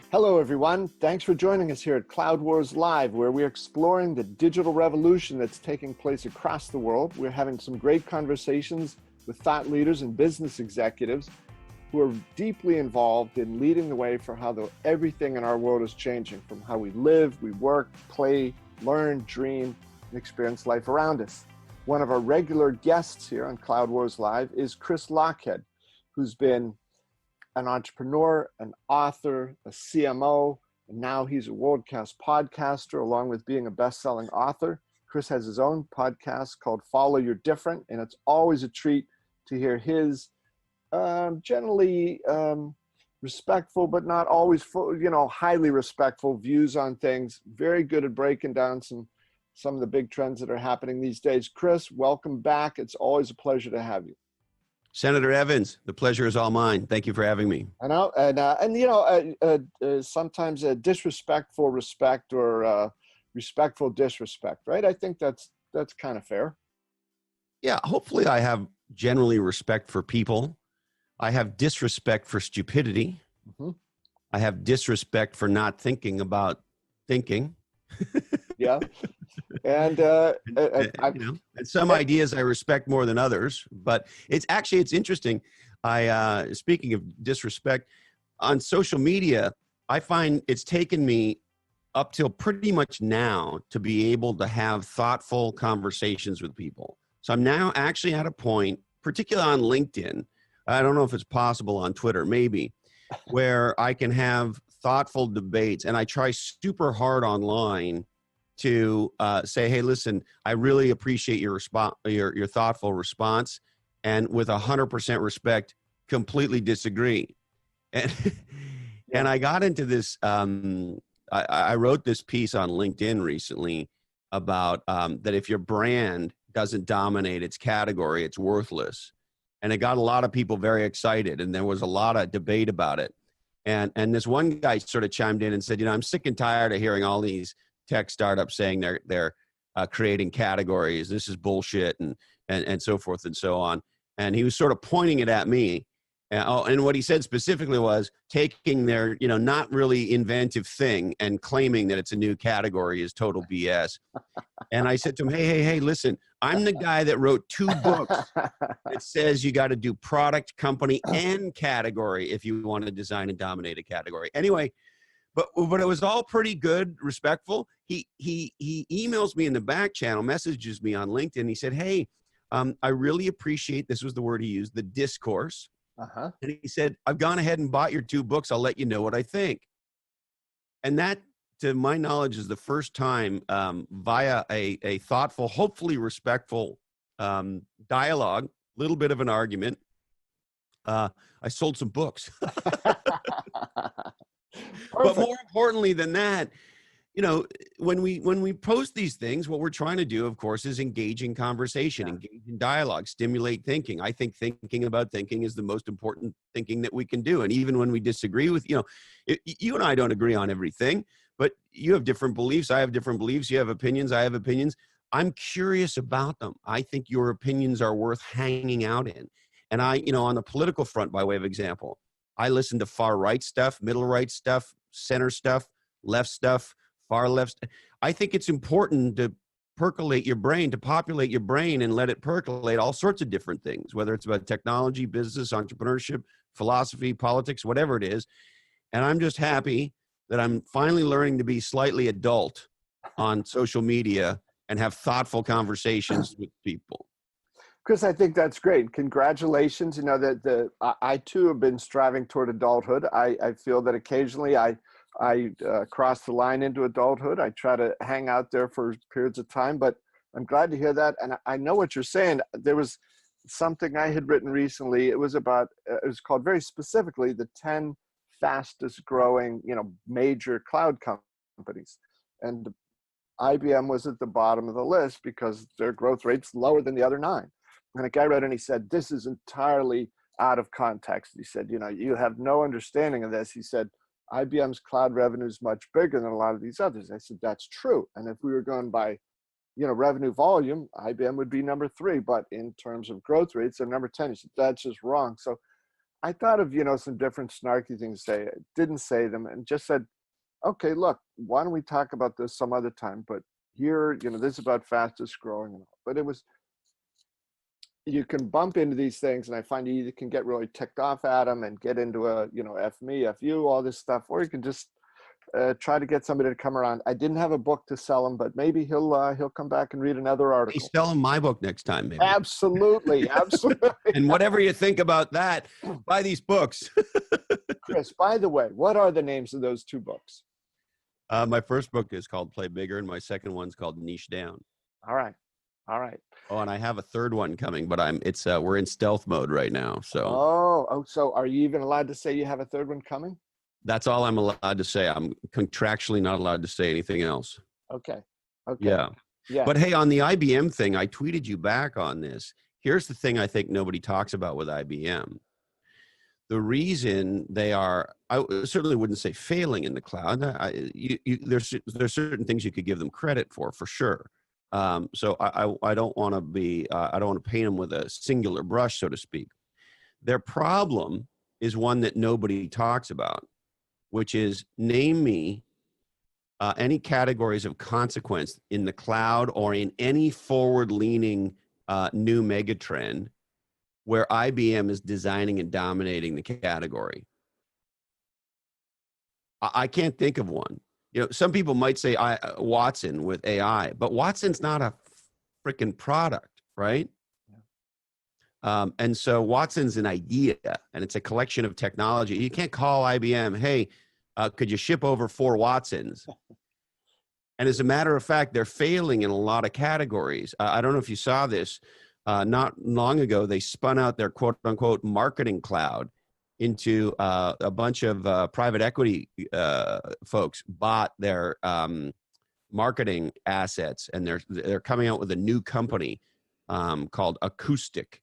Hello, everyone. Thanks for joining us here at Cloud Wars Live, where we're exploring the digital revolution that's taking place across the world. We're having some great conversations with thought leaders and business executives who are deeply involved in leading the way for how everything in our world is changing, from how we live, we work, play, learn, dream, and experience life around us. One of our regular guests here on Cloud Wars Live is Chris Lochhead, who's been an entrepreneur, an author, a CMO, and now he's a world-class podcaster, along with being a best-selling author. Chris has his own podcast called Follow You're Different, and it's always a treat to hear his generally respectful, but not always highly respectful views on things. Very good at breaking down some of the big trends that are happening these days. Chris, welcome back. It's always a pleasure to have you. Senator Evans, the pleasure is all mine. Thank you for having me. I know, and sometimes a disrespectful respect or respectful disrespect, right? I think that's kind of fair. Yeah, hopefully I have generally respect for people. I have disrespect for stupidity. Mm-hmm. I have disrespect for not thinking about thinking. Yeah. And and some ideas I respect more than others, but it's interesting. Speaking of disrespect, on social media, I find it's taken me up till pretty much now to be able to have thoughtful conversations with people. So I'm now actually at a point, particularly on LinkedIn, I don't know if it's possible on Twitter, maybe, where I can have thoughtful debates, and I try super hard online to say, hey, listen, I really appreciate your your thoughtful response, and with 100% respect, completely disagree. And and I got into this. I wrote this piece on LinkedIn recently about that if your brand doesn't dominate its category, it's worthless. And it got a lot of people very excited, and there was a lot of debate about it. And this one guy sort of chimed in and said, I'm sick and tired of hearing all these tech startups saying they're creating categories. This is bullshit, and so forth and so on. And he was sort of pointing it at me. And what he said specifically was taking their not really inventive thing and claiming that it's a new category is total BS. And I said to him, hey, listen, I'm the guy that wrote 2 books that says you got to do product, company, and category if you want to design and dominate a category. Anyway, but it was all pretty good, respectful. He emails me in the back channel, messages me on LinkedIn. He said, hey, I really appreciate, this was the word he used, the discourse. Uh-huh. And he said, I've gone ahead and bought your 2 books. I'll let you know what I think. And that, to my knowledge, is the first time via a thoughtful, hopefully respectful dialogue, little bit of an argument, I sold some books. But more importantly than that, when we post these things, what we're trying to do, of course, is engage in conversation, engage in dialogue, stimulate thinking. I think thinking about thinking is the most important thinking that we can do. And even when we disagree with, you and I don't agree on everything, but you have different beliefs. I have different beliefs. You have opinions. I have opinions. I'm curious about them. I think your opinions are worth hanging out in. And on the political front, by way of example, I listen to far right stuff, middle right stuff, center stuff, left stuff, far left. I think it's important to percolate your brain, to populate your brain and let it percolate all sorts of different things, whether it's about technology, business, entrepreneurship, philosophy, politics, whatever it is. And I'm just happy that I'm finally learning to be slightly adult on social media and have thoughtful conversations with people. Chris, I think that's great. Congratulations. I too have been striving toward adulthood. I feel that occasionally I cross the line into adulthood. I try to hang out there for periods of time, but I'm glad to hear that. And I know what you're saying. There was something I had written recently. It was called very specifically the 10 fastest growing, major cloud companies. And IBM was at the bottom of the list because their growth rate's lower than the other 9. And a guy wrote and he said, this is entirely out of context. He said, you have no understanding of this. He said, IBM's cloud revenue is much bigger than a lot of these others. I said, that's true. And if we were going by, revenue volume, IBM would be number 3, but in terms of growth rates, they're number 10. He said, that's just wrong. So I thought of, some different snarky things to say. Didn't say them and just said, okay, look, why don't we talk about this some other time? But here, this is about fastest growing. But you can bump into these things, and I find you either can get really ticked off at them and get into a, F me, F you, all this stuff, or you can just try to get somebody to come around. I didn't have a book to sell him, but maybe he'll come back and read another article. Hey, sell him my book next time, maybe. Absolutely, absolutely. And whatever you think about that, buy these books. Chris, by the way, what are the names of those two books? My first book is called Play Bigger, and my second one's called Niche Down. All right. Oh, and I have a third one coming, but we're in stealth mode right now. So. Oh, so are you even allowed to say you have a third one coming? That's all I'm allowed to say. I'm contractually not allowed to say anything else. Okay. Yeah. But hey, on the IBM thing, I tweeted you back on this. Here's the thing I think nobody talks about with IBM. The reason they are, I certainly wouldn't say failing in the cloud. There's certain things you could give them credit for sure. So I don't want to I don't want to paint them with a singular brush, so to speak. Their problem is one that nobody talks about, which is name me any categories of consequence in the cloud or in any forward-leaning new megatrend where IBM is designing and dominating the category. I can't think of one. Some people might say Watson with AI, but Watson's not a freaking product, right? And so Watson's an idea, and it's a collection of technology. You can't call IBM, hey, could you ship over 4 Watsons? And as a matter of fact, they're failing in a lot of categories. I don't know if you saw this. Not long ago, they spun out their quote unquote marketing cloud into a bunch of private equity folks bought their marketing assets, and they're coming out with a new company called Acoustic.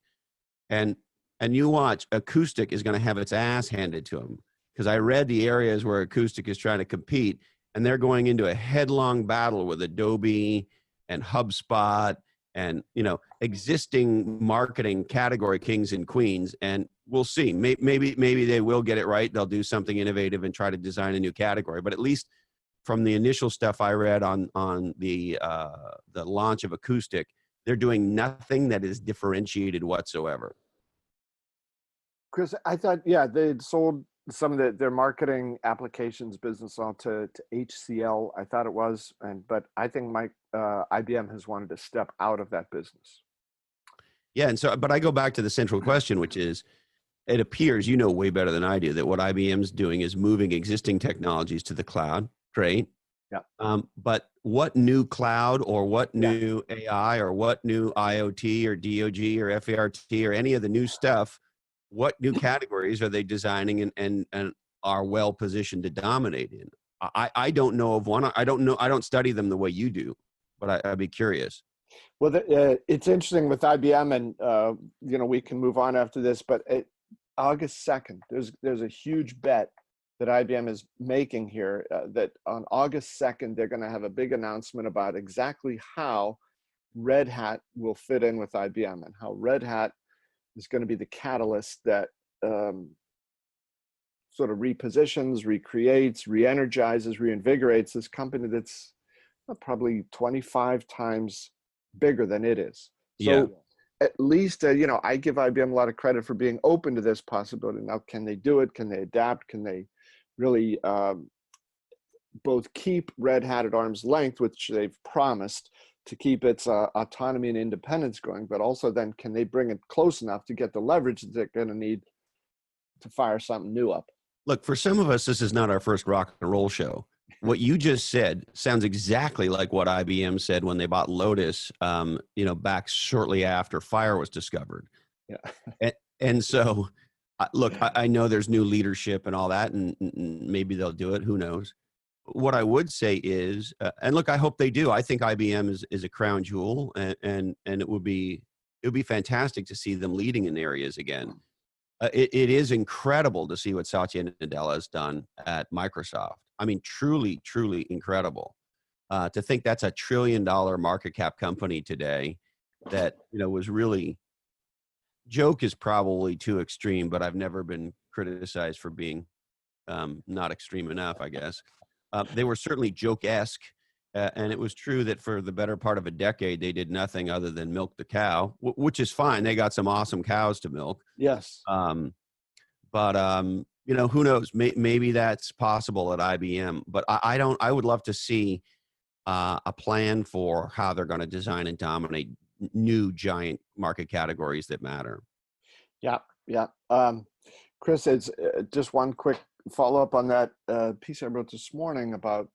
And you watch, Acoustic is going to have its ass handed to them, because I read the areas where Acoustic is trying to compete, and they're going into a headlong battle with Adobe and HubSpot and existing marketing category kings and queens. And we'll see. Maybe they will get it right. They'll do something innovative and try to design a new category. But at least from the initial stuff I read on the launch of Acoustic, they're doing nothing that is differentiated whatsoever. Chris, I thought, they'd sold some of their marketing applications business all to HCL. I thought it was, but I think IBM has wanted to step out of that business. Yeah, and so, but I go back to the central question, which is, it appears, way better than I do, that what IBM's doing is moving existing technologies to the cloud. Great. Yeah. But what new cloud or what new AI or what new IoT or DOG or FART or any of the new stuff, what new categories are they designing and are well positioned to dominate in? I don't know of one. I don't study them the way you do, but I'd be curious. Well, it's interesting with IBM, and we can move on after this. But August 2nd, there's a huge bet that IBM is making here. That on August 2nd, they're going to have a big announcement about exactly how Red Hat will fit in with IBM, and how Red Hat is going to be the catalyst that sort of repositions, recreates, re-energizes, reinvigorates this company that's probably 25 times bigger than it is. So at least, I give IBM a lot of credit for being open to this possibility. Now, can they do it? Can they adapt? Can they really both keep Red Hat at arm's length, which they've promised, to keep its autonomy and independence going, but also then can they bring it close enough to get the leverage that they're going to need to fire something new up? Look, for some of us, this is not our first rock and roll show. What you just said sounds exactly like what IBM said when they bought Lotus, back shortly after Fire was discovered. Yeah. And so, look, I know there's new leadership and all that, and maybe they'll do it. Who knows? What I would say is, and look, I hope they do. I think IBM is a crown jewel, and it would be fantastic to see them leading in areas again. It is incredible to see what Satya Nadella has done at Microsoft. I mean, truly, truly incredible. To think that's a $1 trillion market cap company today that was really joke is probably too extreme, but I've never been criticized for being not extreme enough, I guess. They were certainly joke-esque, and it was true that for the better part of a decade, they did nothing other than milk the cow, which is fine. They got some awesome cows to milk. Yes. But who knows? Maybe that's possible at IBM. But I don't. I would love to see a plan for how they're going to design and dominate new giant market categories that matter. Yeah, yeah. Chris, it's just one quick follow-up on that piece I wrote this morning about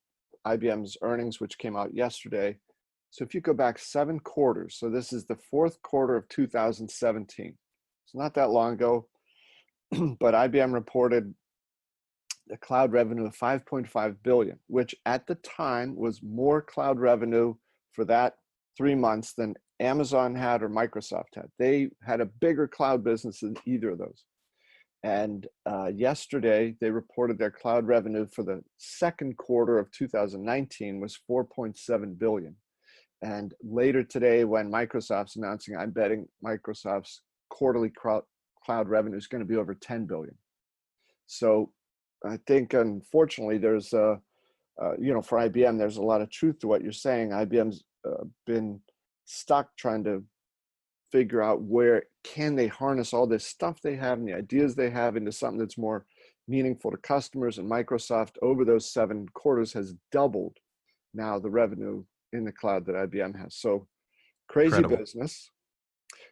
IBM's earnings, which came out yesterday. So if you go back 7 quarters, so this is the 4th quarter of 2017. It's not that long ago, but IBM reported a cloud revenue of 5.5 billion, which at the time was more cloud revenue for that 3 months than Amazon had or Microsoft had. They had a bigger cloud business than either of those. And yesterday, they reported their cloud revenue for the 2nd quarter of 2019 was 4.7 billion. And later today, when Microsoft's announcing, I'm betting Microsoft's quarterly cloud revenue is going to be over 10 billion. So I think, unfortunately, there's for IBM, there's a lot of truth to what you're saying. IBM's been stuck trying to figure out where can they harness all this stuff they have and the ideas they have into something that's more meaningful to customers. And Microsoft, over those 7 quarters, has doubled now the revenue in the cloud that IBM has. So crazy Incredible business.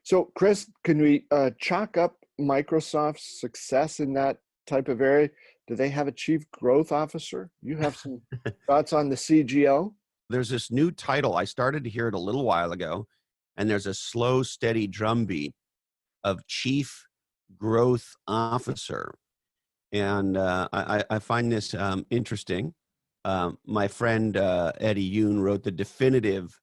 So Chris, can we chalk up Microsoft's success in that type of area? Do they have a chief growth officer? You have some thoughts on the CGO? There's this new title. I started to hear it a little while ago, and there's a slow, steady drumbeat of chief growth officer. And I find this interesting. My friend Eddie Yoon wrote the definitive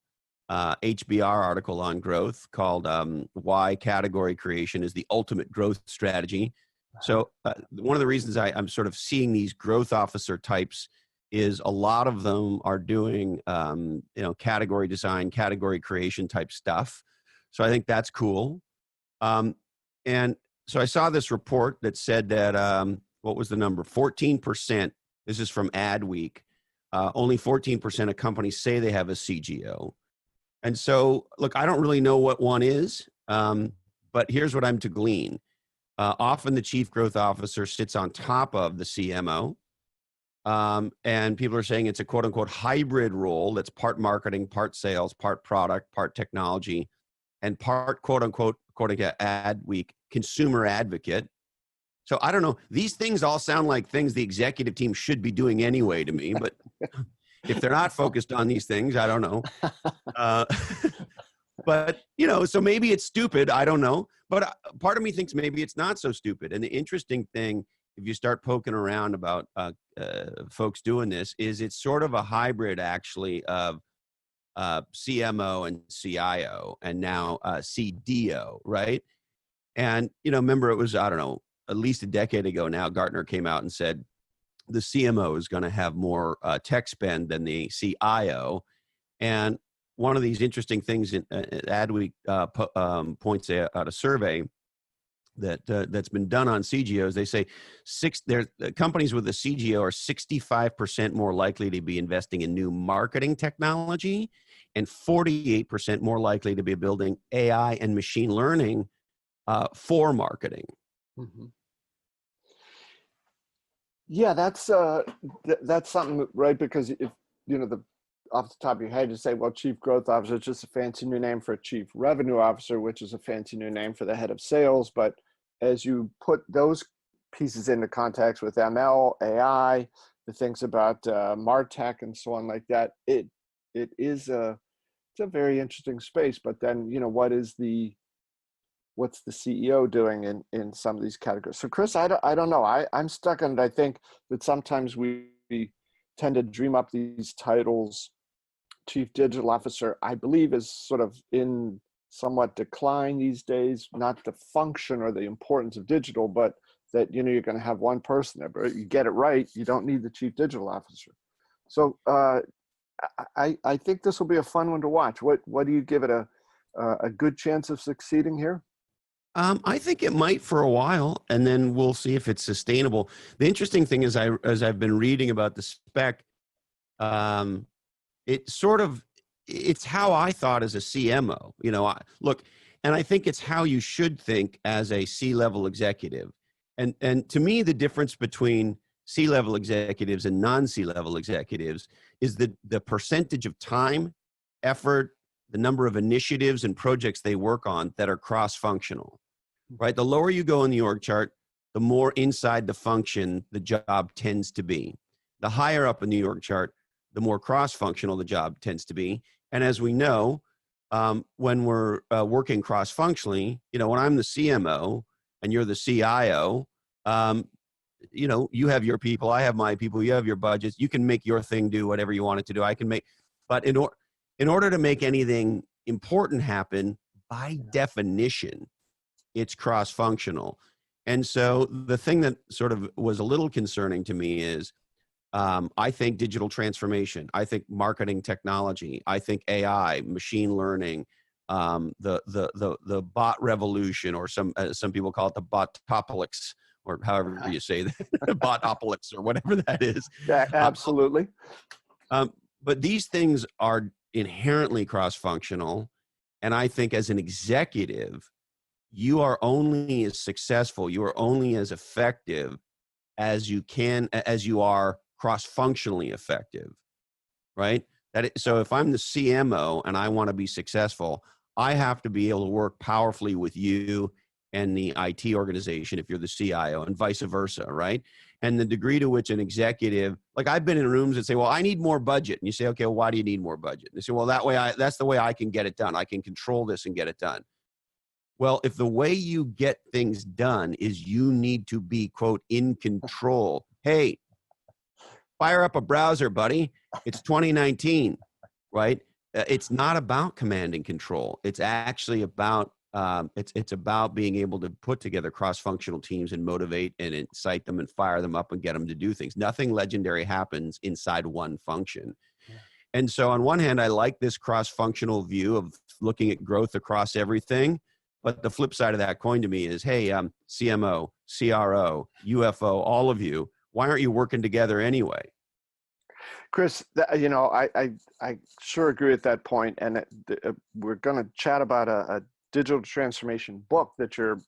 HBR article on growth called Why Category Creation is the Ultimate Growth Strategy. So one of the reasons I'm sort of seeing these growth officer types is a lot of them are doing, category design, category creation type stuff. So I think that's cool. And so I saw this report that said that, what was the number? 14%. This is from Adweek. Only 14% of companies say they have a CGO. And so, look, I don't really know what one is, but here's what I'm to glean. Often the chief growth officer sits on top of the CMO. And people are saying it's a quote unquote hybrid role that's part marketing, part sales, part product, part technology, and part quote unquote, according to Adweek, consumer advocate. So I don't know. These things all sound like things the executive team should be doing anyway to me, but if they're not focused on these things, I don't know. But, so maybe it's stupid. I don't know. But part of me thinks maybe it's not so stupid. And the interesting thing, if you start poking around about folks doing this, is it's sort of a hybrid, actually, of CMO and CIO and now CDO, right? And, remember it was, I don't know, at least a decade ago now, Gartner came out and said the CMO is going to have more tech spend than the CIO. And one of these interesting things in Adweek points out a survey that's been done on CGOs. They say companies with a CGO are 65% more likely to be investing in new marketing technology and 48% more likely to be building AI and machine learning for marketing. Mm-hmm. Yeah, that's something, right? Because if off the top of your head, you say, well, chief growth officer is just a fancy new name for a chief revenue officer, which is a fancy new name for the head of sales. But as you put those pieces into context with ML, AI, the things about MarTech and so on like that, it's a very interesting space. But then, what's the CEO doing in some of these categories? So Chris, I don't know. I'm stuck on it. I think that sometimes we tend to dream up these titles. Chief Digital Officer, I believe, is sort of in somewhat decline these days, not the function or the importance of digital, but that, you're going to have one person there, but you get it right, you don't need the Chief Digital Officer. So I think this will be a fun one to watch. What do you give it a good chance of succeeding here? I think it might for a while, and then we'll see if it's sustainable. The interesting thing is, as I've been reading about the spec, um, it sort of, it's how I thought as a CMO. You know, look, and I think it's how you should think as a C-level executive. And to me, the difference between C-level executives and non-C-level executives is the percentage of time, effort, the number of initiatives and projects they work on that are cross-functional, right? The lower you go in the org chart, the more inside the function the job tends to be. The higher up in the org chart, the more cross-functional the job tends to be. And as we know, when we're working cross-functionally, you know, when I'm the CMO and you're the CIO, you know, you have your people, I have my people, you have your budgets, you can make your thing do whatever you want it to do. I can make, but in order to make anything important happen, by definition, it's cross-functional. And so the thing that sort of was a little concerning to me is, I think digital transformation, I think marketing technology, I think AI, machine learning, the bot revolution, or some people call it the botopolis, or however you say that, botopolis, or whatever that is. Yeah, absolutely. But these things are inherently cross-functional, and I think as an executive, you are only as successful, you are only as effective as you are cross-functionally effective, right? So if I'm the CMO and I want to be successful, I have to be able to work powerfully with you and the IT organization if you're the CIO, and vice versa, right? And the degree to which an executive, like I've been in rooms that say, well, I need more budget. And you say, okay, well, why do you need more budget? And they say, well, that's the way I can get it done. I can control this and get it done. Well, if the way you get things done is you need to be, quote, in control, hey, fire up a browser, buddy. It's 2019, right? It's not about command and control. It's actually about it's about being able to put together cross-functional teams and motivate and incite them and fire them up and get them to do things. Nothing legendary happens inside one function. Yeah. And so on one hand, I like this cross-functional view of looking at growth across everything. But the flip side of that coin to me is, hey, CMO, CRO, UFO, all of you, why aren't you working together anyway? Chris, you know, I sure agree with that point. And we're going to chat about a digital transformation book that you're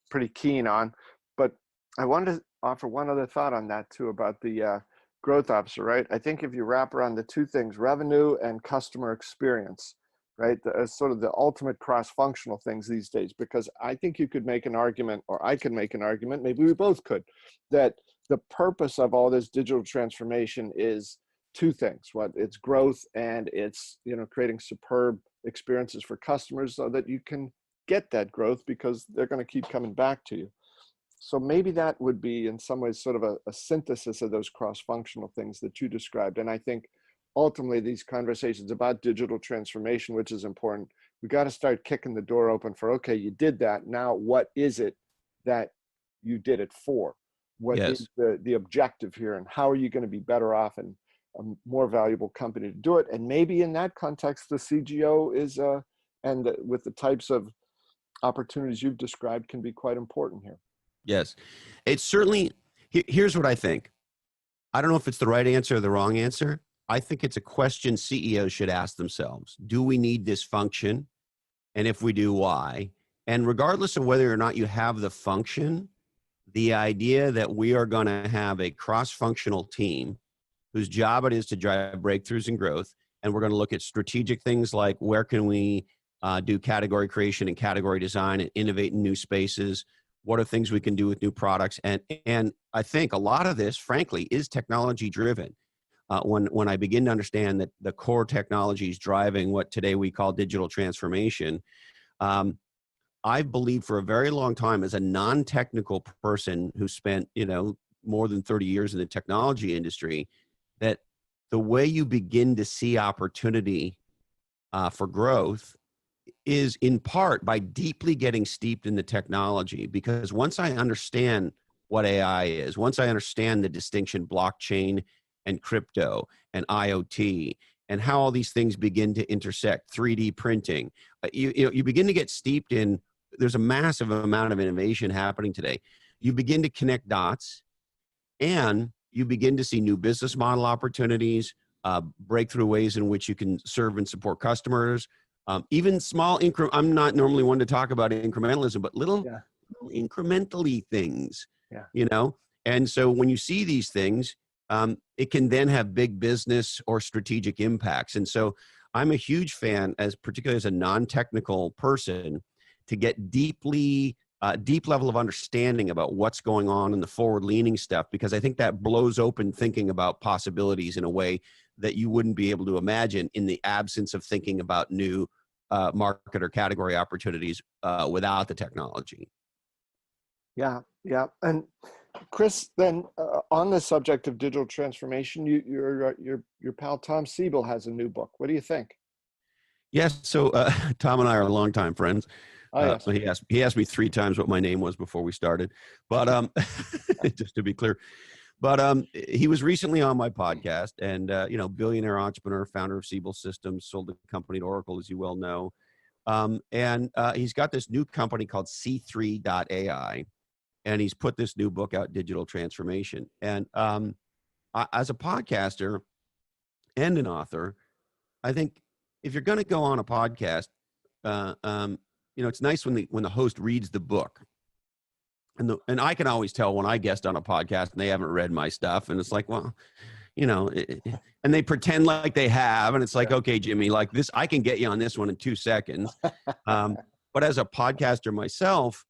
pretty keen on. But I wanted to offer one other thought on that too, about the growth officer, right? I think if you wrap around the two things, revenue and customer experience, right? Sort of the ultimate cross-functional things these days, because I think you could make an argument, or I could make an argument, maybe we both could, that the purpose of all this digital transformation is two things. It's growth, and it's, you know, creating superb experiences for customers so that you can get that growth because they're going to keep coming back to you. So maybe that would be in some ways sort of a synthesis of those cross-functional things that you described. And I think ultimately these conversations about digital transformation, which is important, we got to start kicking the door open for, okay, you did that. Now, what is it that you did it for? What is the objective here, and how are you going to be better off and a more valuable company to do it? And maybe in that context, the CGO is, and with the types of opportunities you've described, can be quite important here. Yes, it's certainly, here's what I think. I don't know if it's the right answer or the wrong answer. I think it's a question CEOs should ask themselves. Do we need this function? And if we do, why? And regardless of whether or not you have the function, the idea that we are going to have a cross-functional team whose job it is to drive breakthroughs and growth, and we're going to look at strategic things like where can we do category creation and category design and innovate in new spaces? What are things we can do with new products? And I think a lot of this, frankly, is technology driven. When I begin to understand that the core technology is driving what today we call digital transformation, I've believed for a very long time, as a non-technical person who spent, you know, more than 30 years in the technology industry, that the way you begin to see opportunity for growth is in part by deeply getting steeped in the technology. Because once I understand what AI is, once I understand the distinction blockchain and crypto and IoT and how all these things begin to intersect, 3D printing, you begin to get steeped in there's a massive amount of innovation happening today. You begin to connect dots, and you begin to see new business model opportunities, breakthrough ways in which you can serve and support customers, even small I'm not normally one to talk about incrementalism, but little incrementally things, And so when you see these things, it can then have big business or strategic impacts. And so I'm a huge fan, particularly as a non-technical person, to get deep level of understanding about what's going on in the forward-leaning stuff, because I think that blows open thinking about possibilities in a way that you wouldn't be able to imagine in the absence of thinking about new market or category opportunities without the technology. Yeah. And Chris, then on the subject of digital transformation, your pal Tom Siebel has a new book. What do you think? Yes. So Tom and I are longtime friends. Yes. He asked me 3 times what my name was before we started, but just to be clear. But he was recently on my podcast, and billionaire entrepreneur, founder of Siebel Systems, sold the company to Oracle, as you well know, and he's got this new company called C3.ai, and he's put this new book out, Digital Transformation. And as a podcaster and an author, I think if you're going to go on a podcast, it's nice when the host reads the book. And I can always tell when I guest on a podcast and they haven't read my stuff, and it's like, well, and they pretend like they have, and it's like, okay, Jimmy, like this, I can get you on this one in 2 seconds. But as a podcaster myself,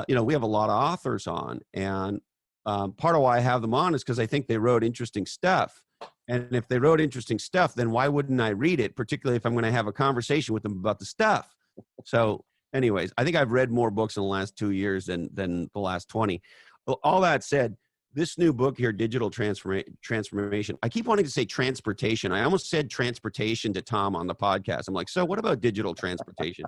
we have a lot of authors on, and part of why I have them on is because I think they wrote interesting stuff. And if they wrote interesting stuff, then why wouldn't I read it, particularly if I'm going to have a conversation with them about the stuff? So anyways, I think I've read more books in the last 2 years than the last 20. Well, all that said, this new book here, Digital Transformation, I keep wanting to say transportation. I almost said transportation to Tom on the podcast. I'm like, so what about digital transportation?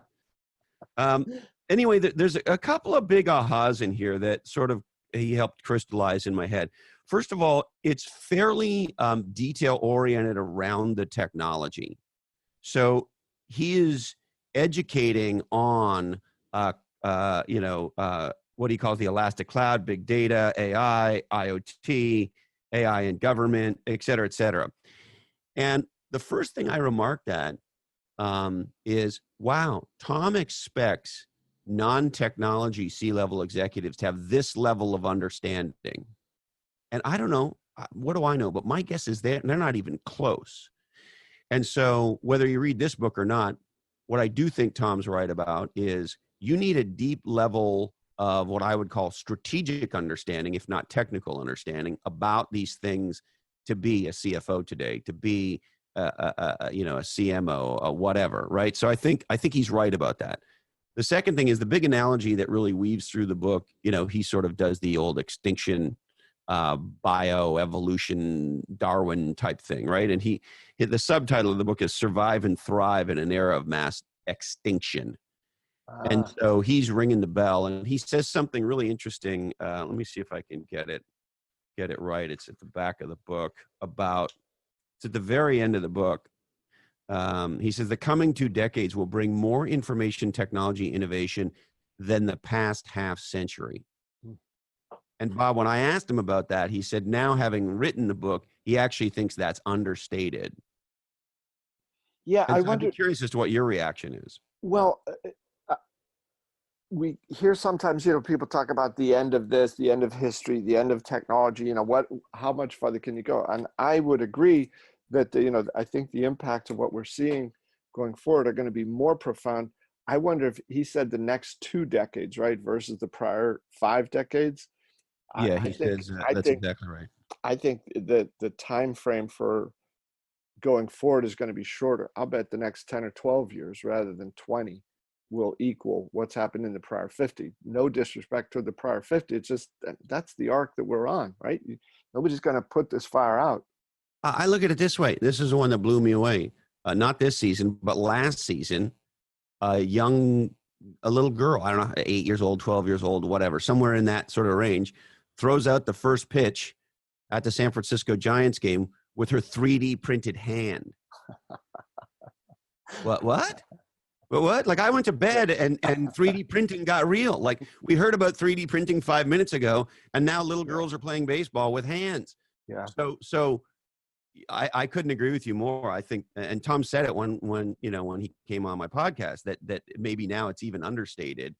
Anyway, there's a couple of big ahas in here that sort of he helped crystallize in my head. First of all, it's fairly detail-oriented around the technology. So he is educating on, what he calls the elastic cloud, big data, AI, IoT, AI in government, et cetera, et cetera. And the first thing I remarked at is, wow, Tom expects non-technology C-level executives to have this level of understanding. And I don't know, what do I know? But my guess is they're not even close. And so whether you read this book or not, what I do think Tom's right about is you need a deep level of what I would call strategic understanding, if not technical understanding, about these things to be a CFO today, to be a CMO, whatever, right? So I think he's right about that. The second thing is the big analogy that really weaves through the book. He sort of does the old extinction, bioevolution, Darwin type thing, right? And the subtitle of the book is "Survive and Thrive in an Era of Mass Extinction." And so he's ringing the bell, and he says something really interesting. Let me see if I can get it right. It's at the back of the book. It's at the very end of the book. He says the coming 2 decades will bring more information technology innovation than the past half century. And Bob, when I asked him about that, he said now, having written the book, he actually thinks that's understated. Yeah, I'd be curious as to what your reaction is. Well, we hear sometimes, people talk about the end of this, the end of history, the end of technology. How much farther can you go? And I would agree that I think the impact of what we're seeing going forward are going to be more profound. I wonder if he said the next 2 decades, right, versus the prior 5 decades. Yeah, he says that's exactly right. I think that the time frame for going forward is going to be shorter. I'll bet the next 10 or 12 years rather than 20 will equal what's happened in the prior 50. No disrespect to the prior 50. It's just that's the arc that we're on, right? Nobody's going to put this fire out. I look at it this way. This is the one that blew me away. Not this season, but last season, a little girl, I don't know, 8 years old, 12 years old, whatever, somewhere in that sort of range, throws out the first pitch at the San Francisco Giants game with her 3D printed hand. What? But what? Like I went to bed and 3D printing got real. Like we heard about 3D printing 5 minutes ago, and now little girls are playing baseball with hands. Yeah. So I couldn't agree with you more. I think, and Tom said it when he came on my podcast that maybe now it's even understated.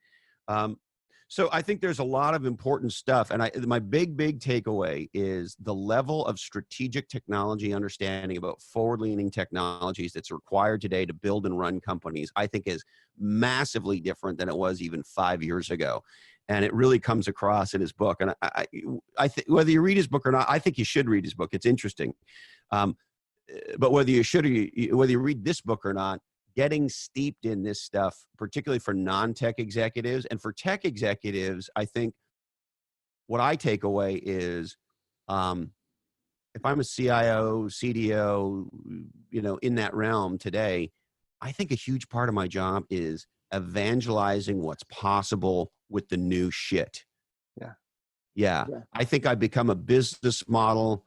So I think there's a lot of important stuff. And my big takeaway is the level of strategic technology understanding about forward-leaning technologies that's required today to build and run companies, I think is massively different than it was even 5 years ago. And it really comes across in his book. And I think whether you read his book or not, I think you should read his book. It's interesting. But whether you read this book or not, getting steeped in this stuff, particularly for non-tech executives and for tech executives, I think what I take away is if I'm a CIO, CDO, in that realm today, I think a huge part of my job is evangelizing what's possible with the new shit. Yeah. I think I've become a business model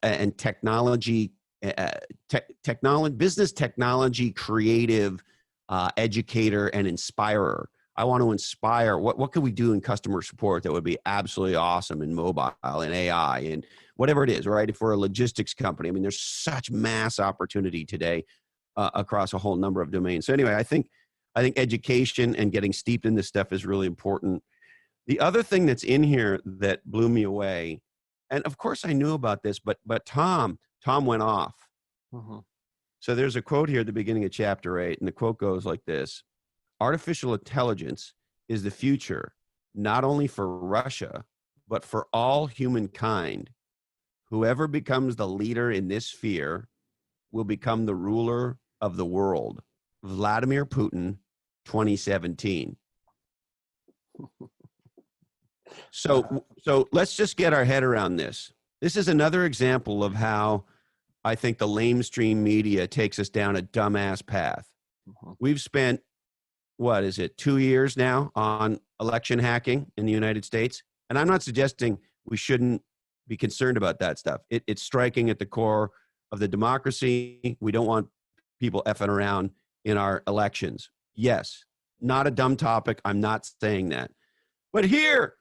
and technology business technology creative educator and inspirer. I want to inspire what can we do in customer support that would be absolutely awesome in mobile and AI and whatever it is, right? If we're a logistics company, I mean, there's such mass opportunity today across a whole number of domains. So anyway, I think education and getting steeped in this stuff is really important. The other thing that's in here that blew me away, and of course I knew about this, but Tom went off. Mm-hmm. So there's a quote here at the beginning of chapter 8, and the quote goes like this: artificial intelligence is the future, not only for Russia, but for all humankind. Whoever becomes the leader in this sphere will become the ruler of the world. Vladimir Putin, 2017. So let's just get our head around this. This is another example of how I think the lamestream media takes us down a dumbass path. Mm-hmm. We've spent, 2 years now on election hacking in the United States? And I'm not suggesting we shouldn't be concerned about that stuff. It's striking at the core of the democracy. We don't want people effing around in our elections. Yes, not a dumb topic. I'm not saying that. But here,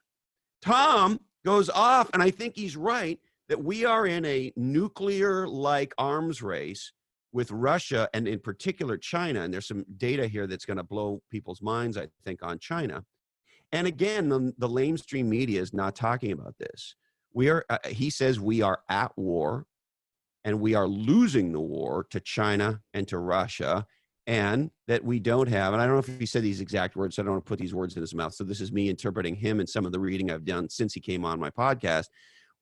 Tom goes off, and I think he's right, that we are in a nuclear-like arms race with Russia and in particular China. And there's some data here that's going to blow people's minds, I think, on China. And again, the lamestream media is not talking about this. He says we are at war and we are losing the war to China and to Russia, and that we don't have, and I don't know if he said these exact words, so I don't want to put these words in his mouth. So this is me interpreting him and some of the reading I've done since he came on my podcast.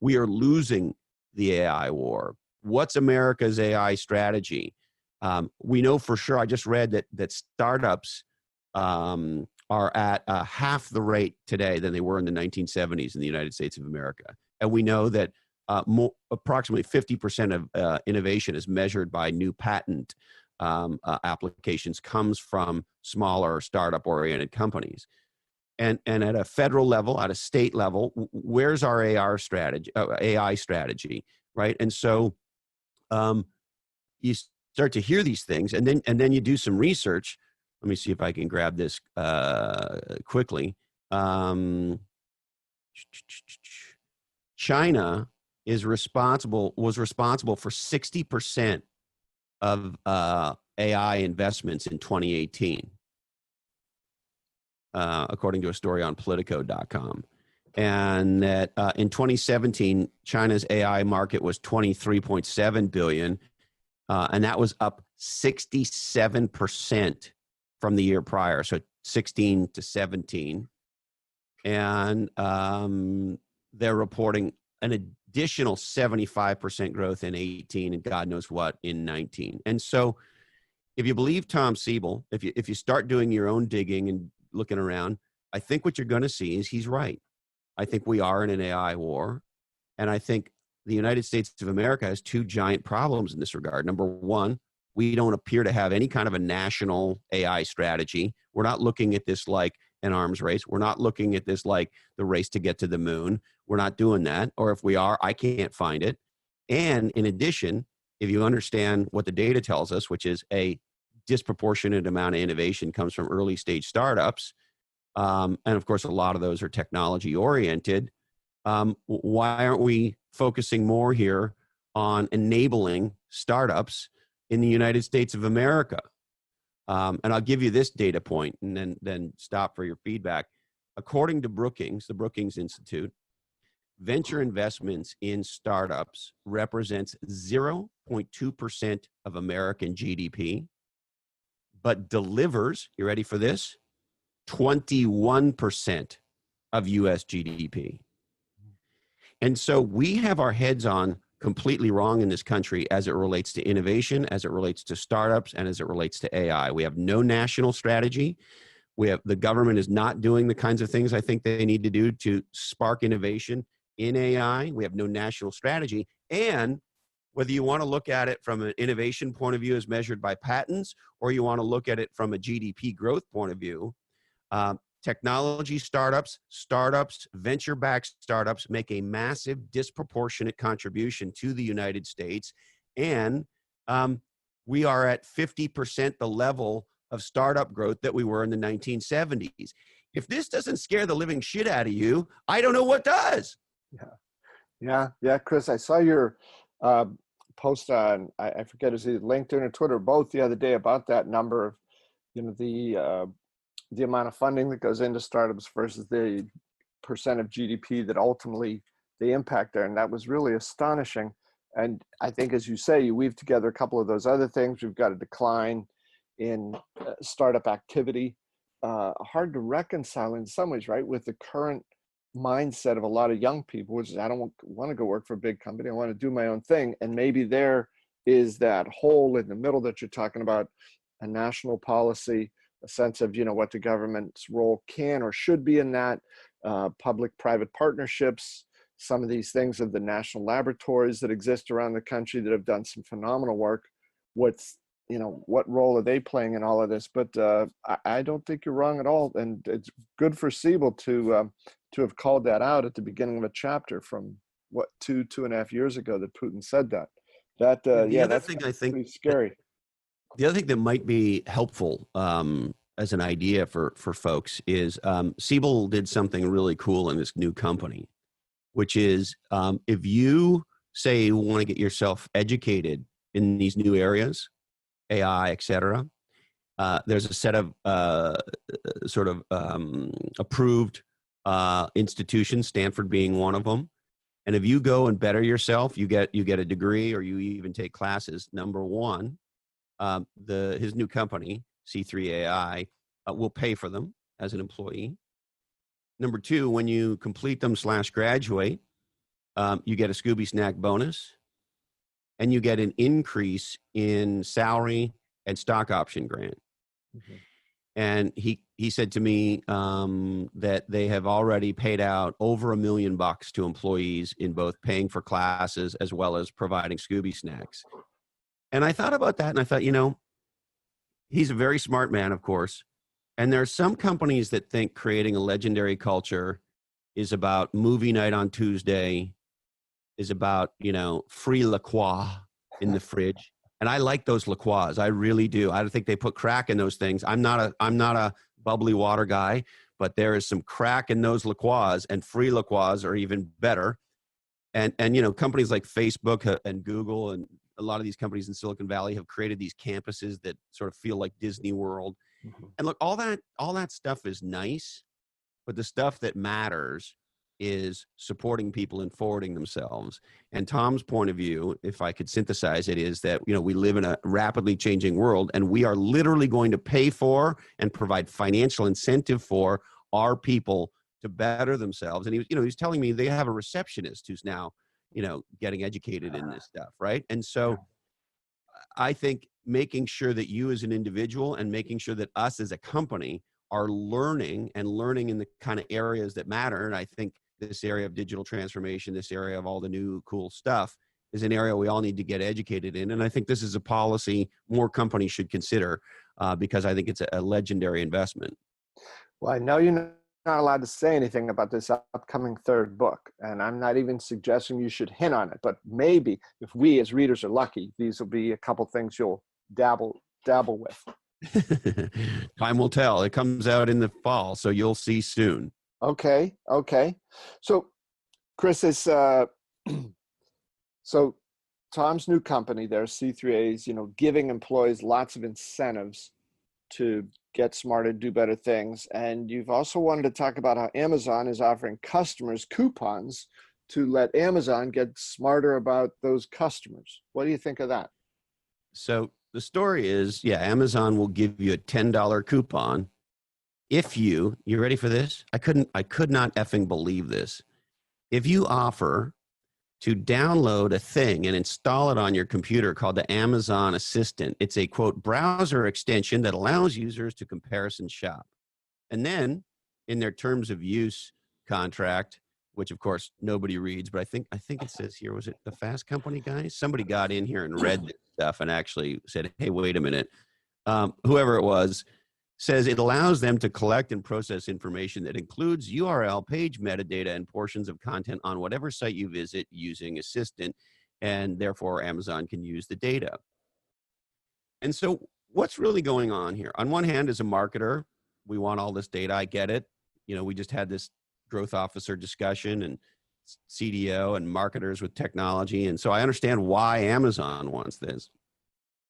We are losing the AI war. What's America's AI strategy? We know for sure, I just read that startups are at half the rate today than they were in the 1970s in the United States of America. And we know that approximately 50% of innovation is measured by new patent applications comes from smaller startup-oriented companies. And at a federal level, at a state level, where's our AI strategy, right? And so you start to hear these things, and then you do some research. Let me see if I can grab this quickly. China was responsible for 60% of AI investments in 2018. According to a story on Politico.com. And that in 2017, China's AI market was $23.7 billion, and that was up 67% from the year prior, so 16 to 17. And they're reporting an additional 75% growth in 18, and God knows what in 19. And so if you believe Tom Siebel, if you start doing your own digging and looking around, I think what you're going to see is he's right. I think we are in an AI war. And I think the United States of America has two giant problems in this regard. Number one, we don't appear to have any kind of a national AI strategy. We're not looking at this like an arms race. We're not looking at this like the race to get to the moon. We're not doing that. Or if we are, I can't find it. And in addition, if you understand what the data tells us, which is a disproportionate amount of innovation comes from early stage startups. And of course, a lot of those are technology oriented. Why aren't we focusing more here on enabling startups in the United States of America? And I'll give you this data point and then stop for your feedback. According to Brookings, the Brookings Institute, venture investments in startups represents 0.2% of American GDP, but delivers, you ready for this? 21% of US GDP. And so we have our heads on completely wrong in this country as it relates to innovation, as it relates to startups, and as it relates to AI. We have no national strategy. The government is not doing the kinds of things I think they need to do to spark innovation in AI. We have no national strategy. And whether you want to look at it from an innovation point of view as measured by patents, or you want to look at it from a GDP growth point of view, technology startups, venture-backed startups make a massive disproportionate contribution to the United States. And we are at 50% the level of startup growth that we were in the 1970s. If this doesn't scare the living shit out of you, I don't know what does. Yeah, Chris, I saw your post on, I forget, is it LinkedIn or Twitter, both the other day about that number of, the amount of funding that goes into startups versus the percent of GDP that ultimately they impact there. And that was really astonishing. And I think, as you say, you weave together a couple of those other things. We've got a decline in startup activity, hard to reconcile in some ways, right, with the current mindset of a lot of young people, which is, I don't want to go work for a big company. I want to do my own thing. And maybe there is that hole in the middle that you're talking about, a national policy, a sense of, what the government's role can or should be in that, public-private partnerships, some of these things of the national laboratories that exist around the country that have done some phenomenal work. What role are they playing in all of this? But I don't think you're wrong at all. And it's good for Siebel to have called that out at the beginning of a chapter from two and a half years ago that Putin said that. That's pretty scary. The other thing that might be helpful as an idea for folks is Siebel did something really cool in this new company, which is if you say you want to get yourself educated in these new areas, AI, et cetera, there's a set of approved institutions, Stanford being one of them. And if you go and better yourself, you get a degree or you even take classes. Number one, his new company, C3 AI, will pay for them as an employee. Number two, when you complete them /graduate, you get a Scooby Snack bonus, and you get an increase in salary and stock option grant. Mm-hmm. And he said to me that they have already paid out over $1 million to employees in both paying for classes as well as providing Scooby Snacks. And I thought about that, and I thought, he's a very smart man, of course. And there are some companies that think creating a legendary culture is about movie night on Tuesday, is about, free La Croix in the fridge. And I like those La Croix. I really do. I don't think they put crack in those things. I'm not a bubbly water guy, but there is some crack in those La Croix, and free La Croix are even better. And companies like Facebook and Google and a lot of these companies in Silicon Valley have created these campuses that sort of feel like Disney World. Mm-hmm. And look, all that stuff is nice, but the stuff that matters is supporting people and forwarding themselves. And Tom's point of view, if I could synthesize it, is that, we live in a rapidly changing world, and we are literally going to pay for and provide financial incentive for our people to better themselves. And he's telling me they have a receptionist who's now, getting educated in this stuff, right? And so I think making sure that you as an individual and making sure that us as a company are learning in the kind of areas that matter. And I think this area of digital transformation, this area of all the new cool stuff is an area we all need to get educated in. And I think this is a policy more companies should consider because I think it's a legendary investment. Well, I know you're not allowed to say anything about this upcoming third book, and I'm not even suggesting you should hint on it, but maybe if we as readers are lucky, these will be a couple things you'll dabble dabble with. Time will tell. It comes out in the fall, so you'll see soon. Okay. So Chris is so Tom's new company there, C3A's, giving employees lots of incentives to get smarter, do better things. And you've also wanted to talk about how Amazon is offering customers coupons to let Amazon get smarter about those customers. What do you think of that? So the story is, Amazon will give you a $10 coupon if you ready for this? I could not effing believe this. If you offer to download a thing and install it on your computer called the Amazon Assistant. It's a, quote, browser extension that allows users to comparison shop. And then in their terms of use contract, which of course nobody reads, but I think it says here, was it the Fast Company guys? Somebody got in here and read this stuff and actually said, hey, wait a minute. Whoever it was, says it allows them to collect and process information that includes URL, page metadata, and portions of content on whatever site you visit using Assistant, and therefore Amazon can use the data. And so what's really going on here? On one hand, as a marketer, we want all this data. I get it. We just had this growth officer discussion and CDO and marketers with technology. And so I understand why Amazon wants this.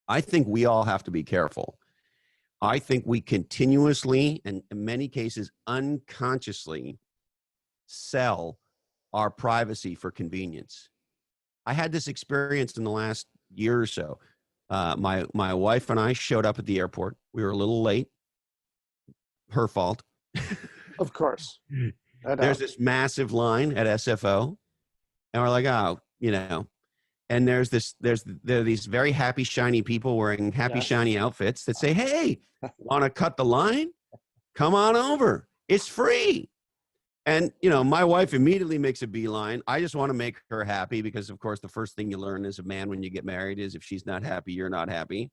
I think we all have to be careful. I think we continuously, and in many cases unconsciously, sell our privacy for convenience. I had this experience in the last year or so. My wife and I showed up at the airport. We were a little late. Her fault. Of course. There's this massive line at SFO, and we're like, and there are these very happy, shiny people wearing happy, shiny outfits that say, hey, want to cut the line? Come on over. It's free. And, my wife immediately makes a beeline. I just want to make her happy because, of course, the first thing you learn as a man when you get married is if she's not happy, you're not happy.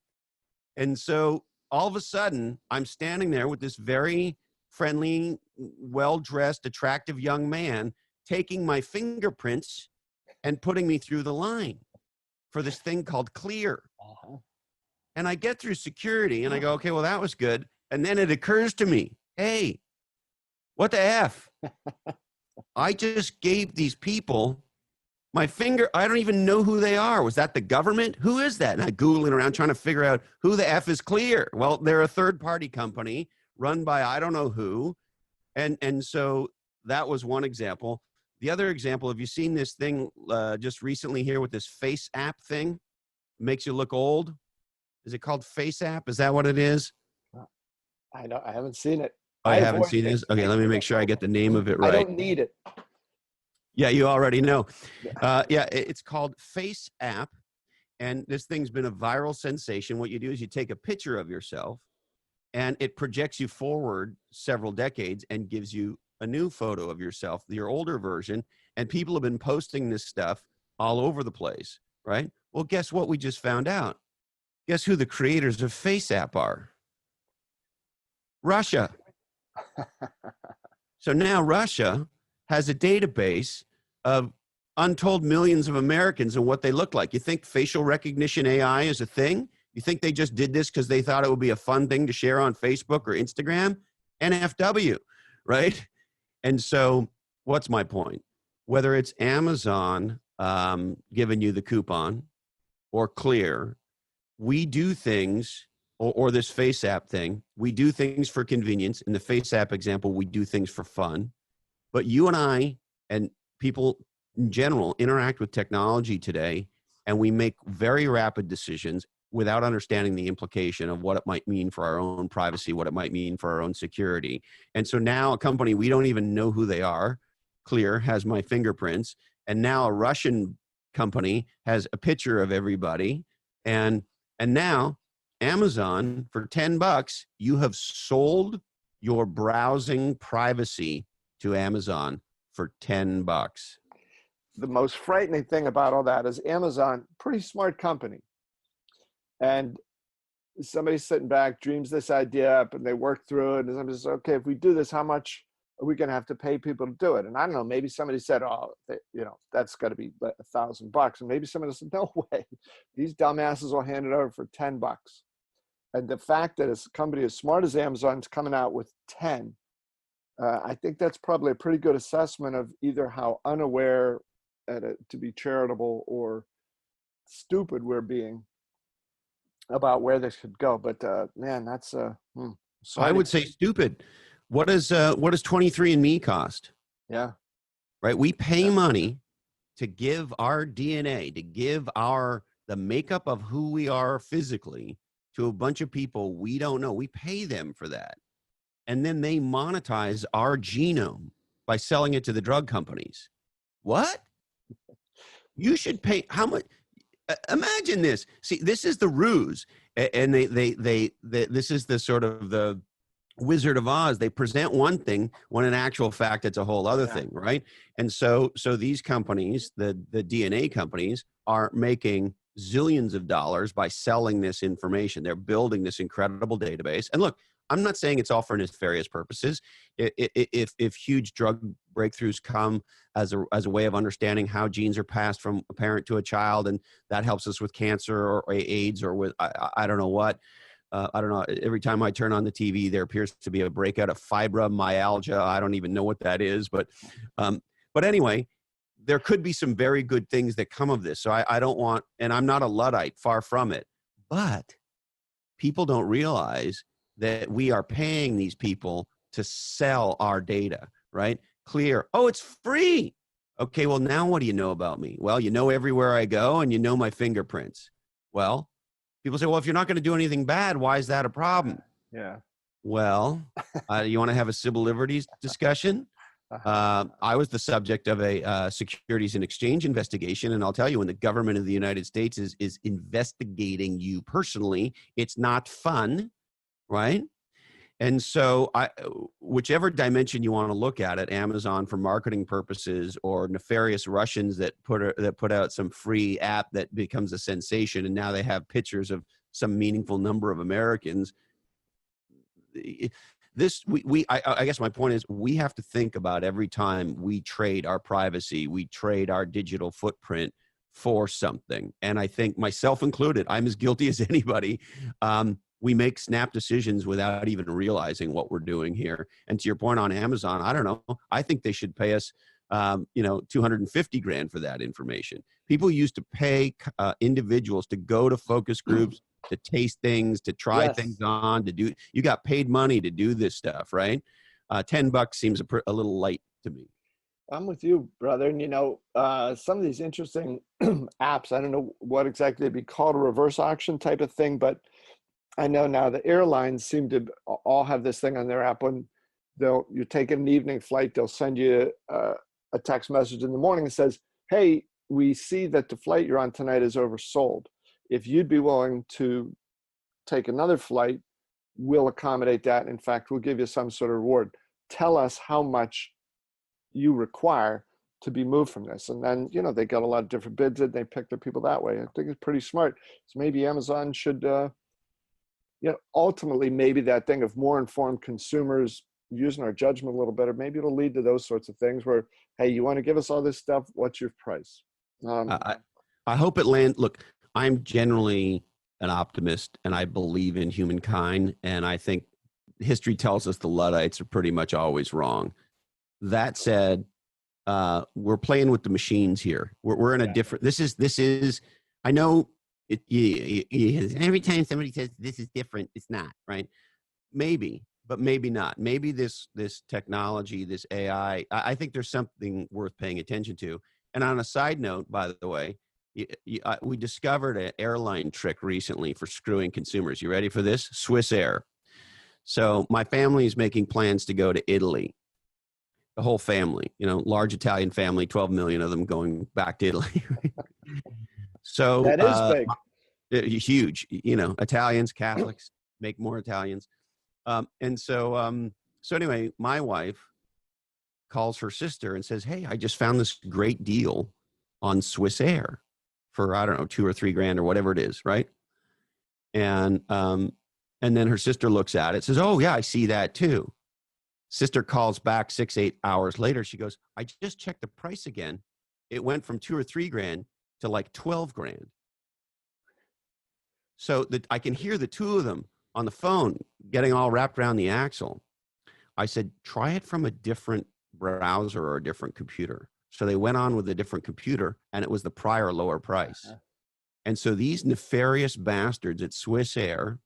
And so all of a sudden, I'm standing there with this very friendly, well-dressed, attractive young man taking my fingerprints and putting me through the line for this thing called Clear. Uh-huh. And I get through security and I go, okay, well, that was good. And then it occurs to me, hey, what the F? I just gave these people my finger. I don't even know who they are. Was that the government? Who is that? And I Googling around trying to figure out who the F is Clear. Well, they're a third-party company run by I don't know who. And so that was one example. The other example, have you seen this thing just recently here with this FaceApp thing? It makes you look old. Is it called FaceApp? Is that what it is? I know. I haven't seen it. I haven't seen this. Okay, let me make sure I get the name of it right. I don't need it. Yeah, you already know. It's called FaceApp, and this thing's been a viral sensation. What you do is you take a picture of yourself, and it projects you forward several decades and gives you a new photo of yourself, your older version, and people have been posting this stuff all over the place, right? Well, guess what we just found out? Guess who the creators of FaceApp are? Russia. So now Russia has a database of untold millions of Americans and what they look like. You think facial recognition AI is a thing? You think they just did this because they thought it would be a fun thing to share on Facebook or Instagram? NFW, right? And so what's my point? Whether it's Amazon giving you the coupon or Clear, we do things, or this FaceApp thing, we do things for convenience. In the FaceApp example, we do things for fun. But you and I and people in general interact with technology today, and we make very rapid decisions without understanding the implication of what it might mean for our own privacy, what it might mean for our own security. And so now a company, we don't even know who they are, Clear, has my fingerprints, and now a Russian company has a picture of everybody, and now Amazon, for $10, you have sold your browsing privacy to Amazon for $10. The most frightening thing about all that is Amazon, pretty smart company. And somebody's sitting back, dreams this idea up, and they work through it. And somebody says, okay, if we do this, how much are we going to have to pay people to do it? And I don't know, maybe somebody said, that's got to be $1,000. And maybe somebody said, no way. These dumbasses will hand it over for $10. And the fact that a company as smart as Amazon's coming out with 10, I think that's probably a pretty good assessment of either how unaware, to be charitable, or stupid we're being about where this should go. But man, that's I would say stupid. What does 23andMe cost? Yeah. Right. We pay money to give our DNA, to give the makeup of who we are physically to a bunch of people we don't know. We pay them for that. And then they monetize our genome by selling it to the drug companies. What? You should pay how much? Imagine this. See, this is the ruse. And this is the sort of the Wizard of Oz. They present one thing when in actual fact it's a whole other thing, right? And so these companies, the DNA companies, are making zillions of dollars by selling this information. They're building this incredible database. And look, I'm not saying it's all for nefarious purposes. If huge drug breakthroughs come as a way of understanding how genes are passed from a parent to a child, and that helps us with cancer or AIDS or with I don't know what. I don't know. Every time I turn on the TV, there appears to be a breakout of fibromyalgia. I don't even know what that is, but anyway, there could be some very good things that come of this. So I don't want, and I'm not a Luddite, far from it, but people don't realize that we are paying these people to sell our data, right? Clear. Oh, it's free. Okay, well, now what do you know about me? Well, you know everywhere I go and you know my fingerprints. Well, people say, well, if you're not going to do anything bad, why is that a problem? Yeah. Well, you want to have a civil liberties discussion? I was the subject of a Securities and Exchange investigation, and I'll tell you, when the government of the United States is investigating you personally, it's not fun, right? And so whichever dimension you want to look at it, Amazon for marketing purposes, or nefarious Russians that put out some free app that becomes a sensation, and now they have pictures of some meaningful number of Americans. I guess my point is, we have to think about every time we trade our privacy, we trade our digital footprint for something. And I think, myself included, I'm as guilty as anybody. We make snap decisions without even realizing what we're doing here. And to your point on Amazon, I don't know. I think they should pay us, $250,000 for that information. People used to pay individuals to go to focus groups, to taste things, to try things on, you got paid money to do this stuff, right? $10 seems a little light to me. I'm with you, brother. And some of these interesting apps, I don't know what exactly they'd be called, a reverse auction type of thing, but I know now the airlines seem to all have this thing on their app. When you're taking an evening flight, they'll send you a text message in the morning that says, hey, we see that the flight you're on tonight is oversold. If you'd be willing to take another flight, we'll accommodate that. In fact, we'll give you some sort of reward. Tell us how much you require to be moved from this. And then, they got a lot of different bids and they pick their people that way. I think it's pretty smart. So maybe Amazon should, ultimately, maybe that thing of more informed consumers using our judgment a little better, maybe it'll lead to those sorts of things where, hey, you want to give us all this stuff? What's your price? I hope it lands. Look, I'm generally an optimist and I believe in humankind. And I think history tells us the Luddites are pretty much always wrong. That said, we're playing with the machines here. We're in a different, this is, I know every time somebody says this is different, it's not, right? Maybe, but maybe not. Maybe this technology, this AI, I think there's something worth paying attention to. And on a side note, by the way, we discovered an airline trick recently for screwing consumers. You ready for this? Swiss Air. So my family is making plans to go to Italy. The whole family, large Italian family, 12 million of them going back to Italy. So that is big. Huge, Italians, Catholics, make more Italians. So anyway, my wife calls her sister and says, hey, I just found this great deal on Swiss Air for, I don't know, $2 or $3 grand or whatever it is. Right. And then her sister looks at it, says, oh yeah, I see that too. Sister calls back 6-8 hours later. She goes, I just checked the price again. It went from $2 or $3 grand to like 12 grand. So that I can hear the two of them on the phone, getting all wrapped around the axle. I said, try it from a different browser or a different computer. So they went on with a different computer, and it was the prior lower price. And so these nefarious bastards at Swiss Air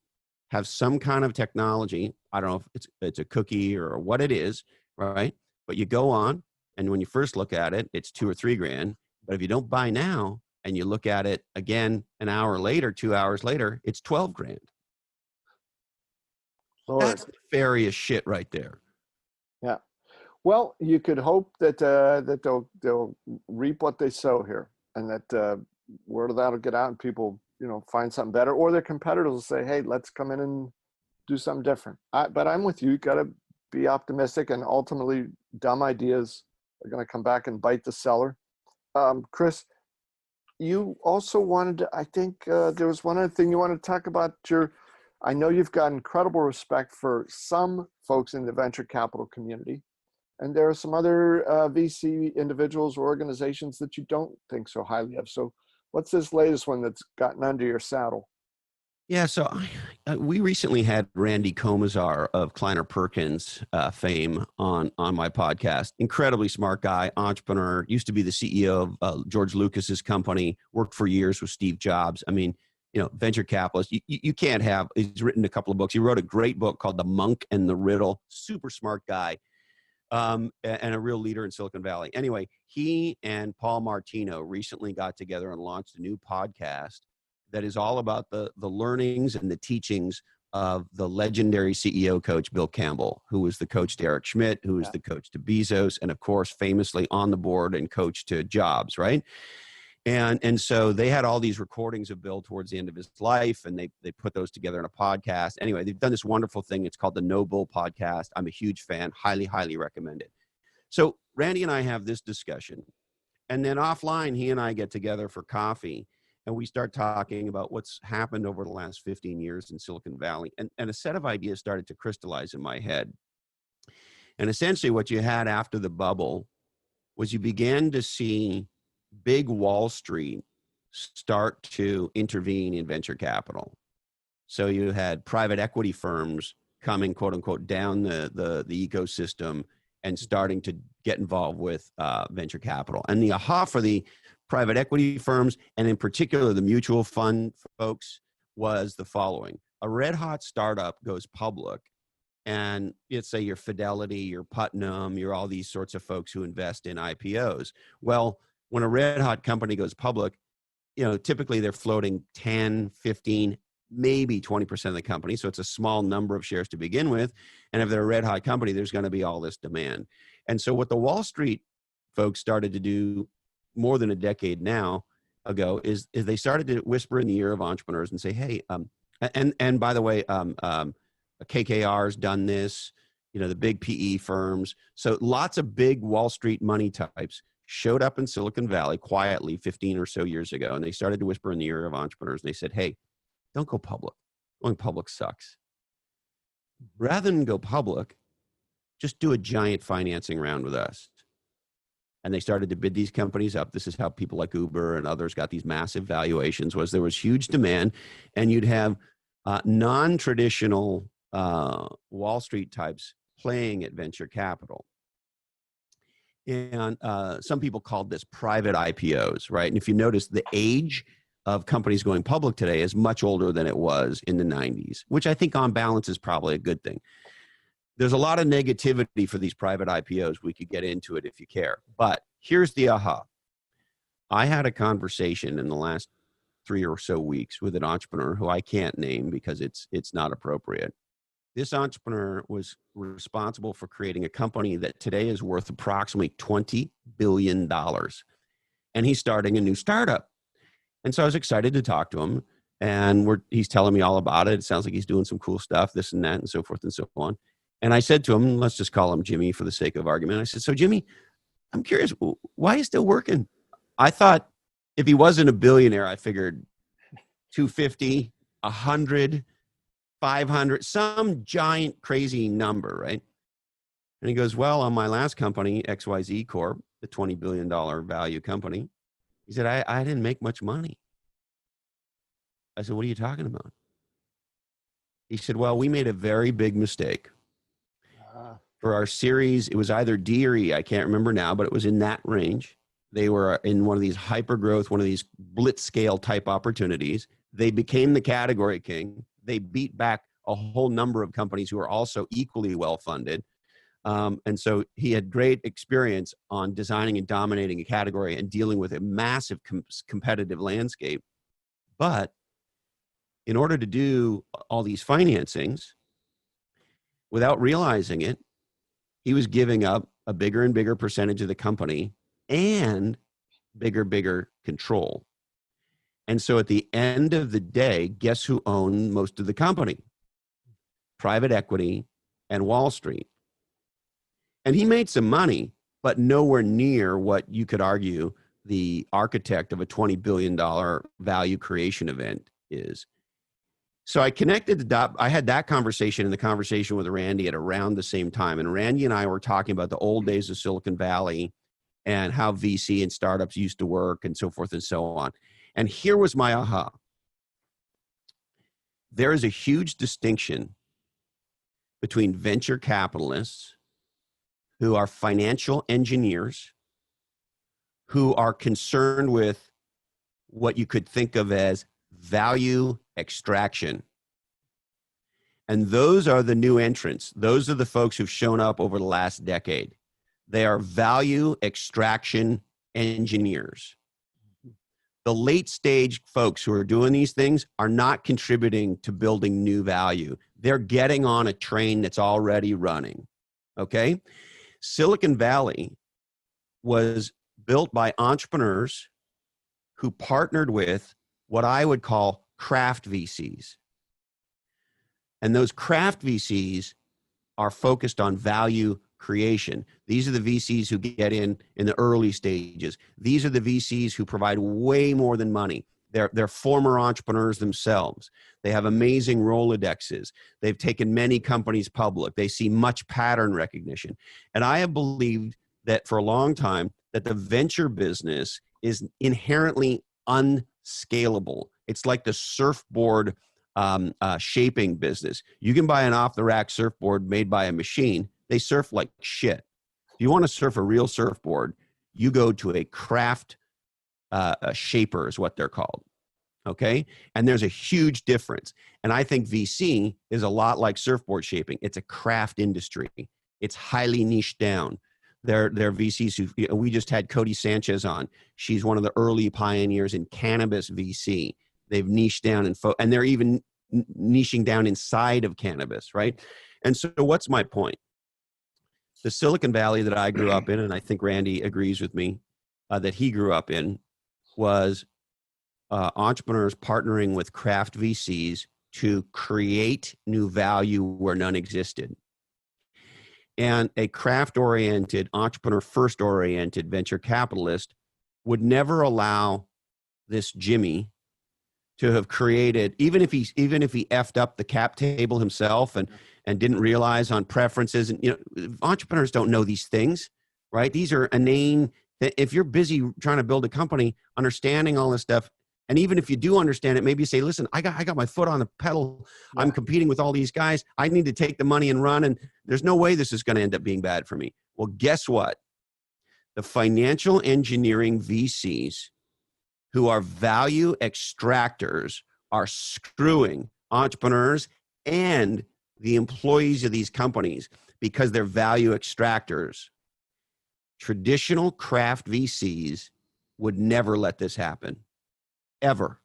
have some kind of technology. I don't know if it's a cookie or what it is, right? But you go on, and when you first look at it, it's $2 or $3 grand. But if you don't buy now and you look at it again an hour later, 2 hours later, it's 12 grand. Lord. That's nefarious shit right there. Yeah. Well, you could hope that that they'll reap what they sow here, and that word of that will get out, and people, find something better, or their competitors will say, "Hey, let's come in and do something different." But I'm with you. You got to be optimistic, and ultimately, dumb ideas are going to come back and bite the seller. Chris, you also wanted to, I think there was one other thing you wanted to talk about. I know you've got incredible respect for some folks in the venture capital community, and there are some other VC individuals or organizations that you don't think so highly of. So what's this latest one that's gotten under your saddle? Yeah, so we recently had Randy Comazar of Kleiner Perkins fame on my podcast. Incredibly smart guy, entrepreneur, used to be the CEO of George Lucas's company, worked for years with Steve Jobs. I mean, venture capitalist. You can't have, he's written a couple of books. He wrote a great book called The Monk and the Riddle. Super smart guy. And a real leader in Silicon Valley. Anyway, he and Paul Martino recently got together and launched a new podcast that is all about the learnings and the teachings of the legendary CEO coach, Bill Campbell, who was the coach to Eric Schmidt, who was the coach to Bezos, and of course, famously on the board and coach to Jobs, right? And so they had all these recordings of Bill towards the end of his life, and they put those together in a podcast. Anyway, they've done this wonderful thing. It's called the No Bull Podcast. I'm a huge fan. Highly, highly recommend it. So Randy and I have this discussion, and then offline, he and I get together for coffee, and we start talking about what's happened over the last 15 years in Silicon Valley. And a set of ideas started to crystallize in my head. And essentially what you had after the bubble was you began to see big Wall Street start to intervene in venture capital. So you had private equity firms coming, quote unquote, down the ecosystem and starting to get involved with venture capital. And the aha for the private equity firms, and in particular the mutual fund folks, was the following. A red hot startup goes public, and let's say your Fidelity, your Putnam, you're all these sorts of folks who invest in IPOs. Well, when a red hot company goes public, typically they're floating 10, 15, maybe 20% of the company. So it's a small number of shares to begin with. And if they're a red hot company, there's going to be all this demand. And so what the Wall Street folks started to do more than a decade now ago is they started to whisper in the ear of entrepreneurs and say, hey, and by the way, KKR's done this, the big PE firms. So lots of big Wall Street money types showed up in Silicon Valley quietly 15 or so years ago. And they started to whisper in the ear of entrepreneurs. And they said, hey, don't go public. Going public sucks. Rather than go public, just do a giant financing round with us. And they started to bid these companies up. This is how people like Uber and others got these massive valuations, was there was huge demand, and you'd have non-traditional Wall Street types playing at venture capital. And some people called this private IPOs, right? And if you notice, the age of companies going public today is much older than it was in the 90s, which I think on balance is probably a good thing. There's a lot of negativity for these private IPOs. We could get into it if you care. But here's the aha. I had a conversation in the last 3 or so weeks with an entrepreneur who I can't name because it's not appropriate. This entrepreneur was responsible for creating a company that today is worth approximately $20 billion. And he's starting a new startup. And so I was excited to talk to him. And he's telling me all about it. It sounds like he's doing some cool stuff, this and that, and so forth and so on. And I said to him, let's just call him Jimmy for the sake of argument. I said, so Jimmy, I'm curious, why are you still working? I thought if he wasn't a billionaire, I figured 250, 100, 500, some giant crazy number, right? And he goes, well, on my last company, XYZ Corp, the $20 billion value company, he said, I didn't make much money. I said, what are you talking about? He said, well, we made a very big mistake. For our series, it was either D or E. I can't remember now, but it was in that range. They were in one of these hyper growth, one of these blitz scale type opportunities. They became the category king. They beat back a whole number of companies who are also equally well funded. And so he had great experience on designing and dominating a category and dealing with a massive competitive landscape. But in order to do all these financings, without realizing it, he was giving up a bigger and bigger percentage of the company and bigger control. And so at the end of the day, guess who owned most of the company? Private equity and Wall Street. And he made some money, but nowhere near what you could argue the architect of a $20 billion value creation event is. So I connected the dot. I had that conversation and the conversation with Randy at around the same time. And Randy and I were talking about the old days of Silicon Valley and how VC and startups used to work and so forth and so on. And here was my aha. There is a huge distinction between venture capitalists who are financial engineers, who are concerned with what you could think of as value extraction. And those are the new entrants. Those are the folks who've shown up over the last decade. They are value extraction engineers. The late stage folks who are doing these things are not contributing to building new value. They're getting on a train that's already running. Okay? Silicon Valley was built by entrepreneurs who partnered with what I would call craft VCs. And those craft VCs are focused on value creation. These are the VCs who get in the early stages. These are the VCs who provide way more than money. They're former entrepreneurs themselves. They have amazing Rolodexes. They've taken many companies public. They see much pattern recognition. And I have believed that for a long time that the venture business is inherently unscalable. It's like the surfboard shaping business. You can buy an off-the-rack surfboard made by a machine. They surf like shit. If you want to surf a real surfboard, you go to a craft a shaper is what they're called. Okay. And there's a huge difference. And I think VC is a lot like surfboard shaping. It's a craft industry. It's highly niched down. They're VCs who, we just had Cody Sanchez on. She's one of the early pioneers in cannabis VC. They've niched down and they're even niching down inside of cannabis. Right. And so what's my point? The Silicon Valley that I grew up in, and I think Randy agrees with me that he grew up in, was entrepreneurs partnering with craft VCs to create new value where none existed. And a craft-oriented, entrepreneur-first-oriented venture capitalist would never allow this Jimmy to have created, even if he effed up the cap table himself and didn't realize on preferences. And entrepreneurs don't know these things, right? These are inane. If you're busy trying to build a company, understanding all this stuff, and even if you do understand it, maybe you say, listen, I got my foot on the pedal. Yeah. I'm competing with all these guys. I need to take the money and run, and there's no way this is going to end up being bad for me. Well, guess what? The financial engineering VCs who are value extractors are screwing entrepreneurs and the employees of these companies because they're value extractors. Traditional craft VCs would never let this happen, ever.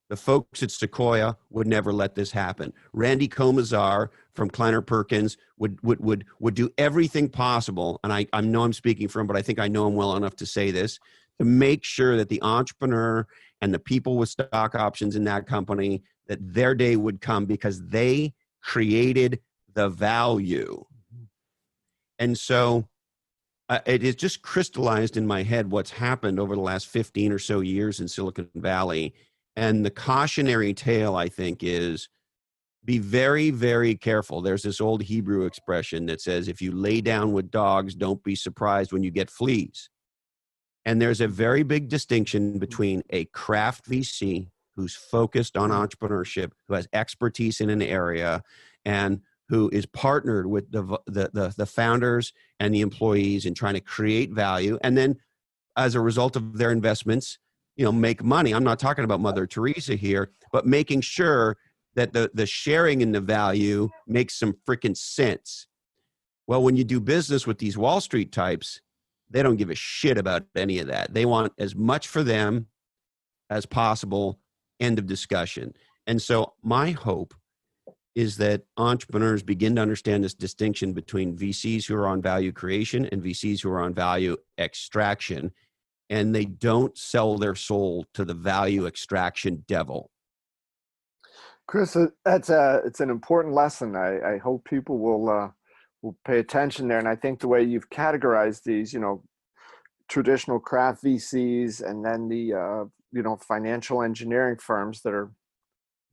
The folks at Sequoia would never let this happen. Randy Komazar from Kleiner Perkins would do everything possible, and I know I'm speaking for him, but I think I know him well enough to say this, to make sure that the entrepreneur and the people with stock options in that company, that their day would come because they created the value. And so it is just crystallized in my head what's happened over the last 15 or so years in Silicon Valley. And the cautionary tale, I think, is be very, very careful. There's this old Hebrew expression that says, if you lay down with dogs, don't be surprised when you get fleas. And there's a very big distinction between a craft VC who's focused on entrepreneurship, who has expertise in an area, and who is partnered with the founders and the employees in trying to create value. And then as a result of their investments, make money. I'm not talking about Mother Teresa here, but making sure that the sharing in the value makes some freaking sense. Well, when you do business with these Wall Street types, they don't give a shit about any of that. They want as much for them as possible, end of discussion. And so my hope is that entrepreneurs begin to understand this distinction between VCs who are on value creation and VCs who are on value extraction, and they don't sell their soul to the value extraction devil. Chris, it's an important lesson. I hope people will pay attention there. And I think the way you've categorized these, traditional craft VCs and then the financial engineering firms that are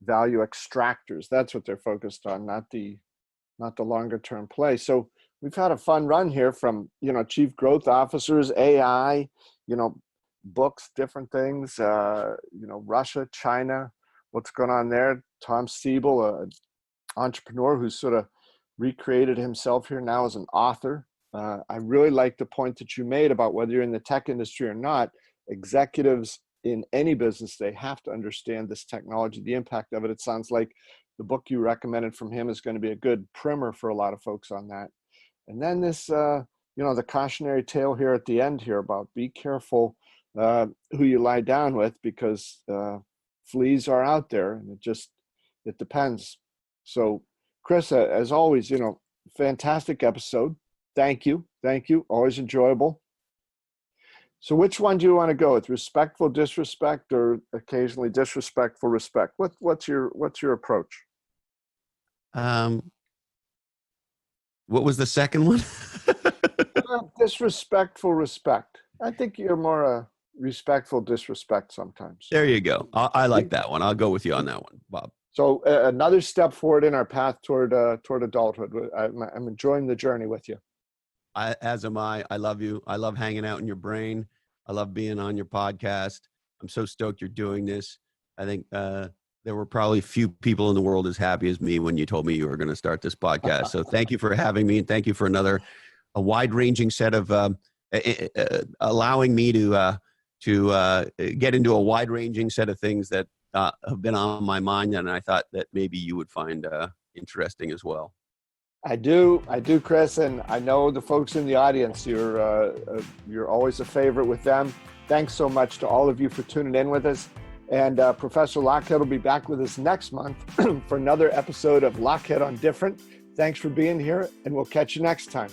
value extractors, that's what they're focused on, not the longer term play. So we've had a fun run here from chief growth officers, AI, books, different things, Russia, China, what's going on there. Tom Siebel, an entrepreneur who's sort of recreated himself here now as an author. I really like the point that you made about whether you're in the tech industry or not, executives in any business, they have to understand this technology, the impact of it. It sounds like the book you recommended from him is going to be a good primer for a lot of folks on that. And then this, the cautionary tale here at the end here about be careful who you lie down with, because fleas are out there, and it depends. So Chris, as always, fantastic episode. Thank you. Always enjoyable. So which one do you want to go with? Respectful disrespect, or occasionally disrespectful respect? What's your approach? What was the second one? Disrespectful respect. I think you're more a respectful disrespect sometimes. There you go. I like that one. I'll go with you on that one, Bob. So another step forward in our path toward adulthood. I'm enjoying the journey with you. As am I. I love you. I love hanging out in your brain. I love being on your podcast. I'm so stoked you're doing this. I think there were probably few people in the world as happy as me when you told me you were going to start this podcast. So thank you for having me, and thank you for a wide-ranging set of allowing me to get into a wide-ranging set of things that have been on my mind, and I thought that maybe you would find interesting as well. I do, Chris, and I know the folks in the audience. You're always a favorite with them. Thanks so much to all of you for tuning in with us. And Professor Lochhead will be back with us next month for another episode of Lochhead on Different. Thanks for being here, and we'll catch you next time.